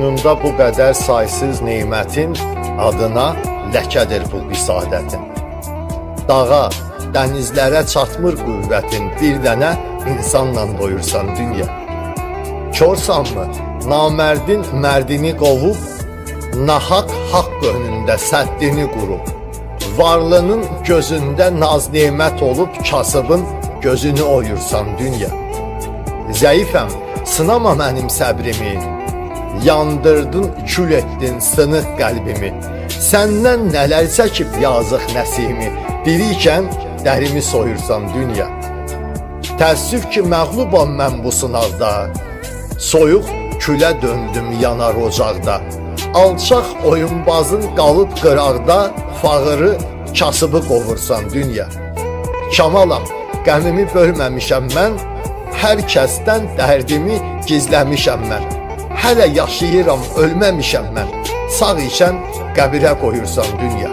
Qoynunda bu qədər saysız neymətin, adına ləkədir bu bisadətin. Dağa, dənizlərə çatmır qüvvətin, bir dənə insanla doyursan dünya. Korsanmı, namərdin mərdini qovub, nahaq haqq önündə səddini qurub. Varlının gözündə naz nemət olub, kasıbın gözünü oyursan dünya. Zəifəm, sınama mənim səbrimi, yandırdın, kül etdin sınıq qəlbimi. Səndən nələr çəkib yazıq nəsimi, dirikən dərimi soyursan dünya. Təəssüf ki, məğlubam mən bu sınavda, soyuq külə döndüm yanar ocaqda. Alçaq oyunbazın qalıb qıraqda, fağırı, kasıbı qovursan dünya. Kamalam, qəmimi bölməmişəm mən, hər kəsdən dərdimi gizləmişəm mən. Hələ yaşayıram, ölməmişəm mən, sağ ikən qəbirə qoyursan dünya.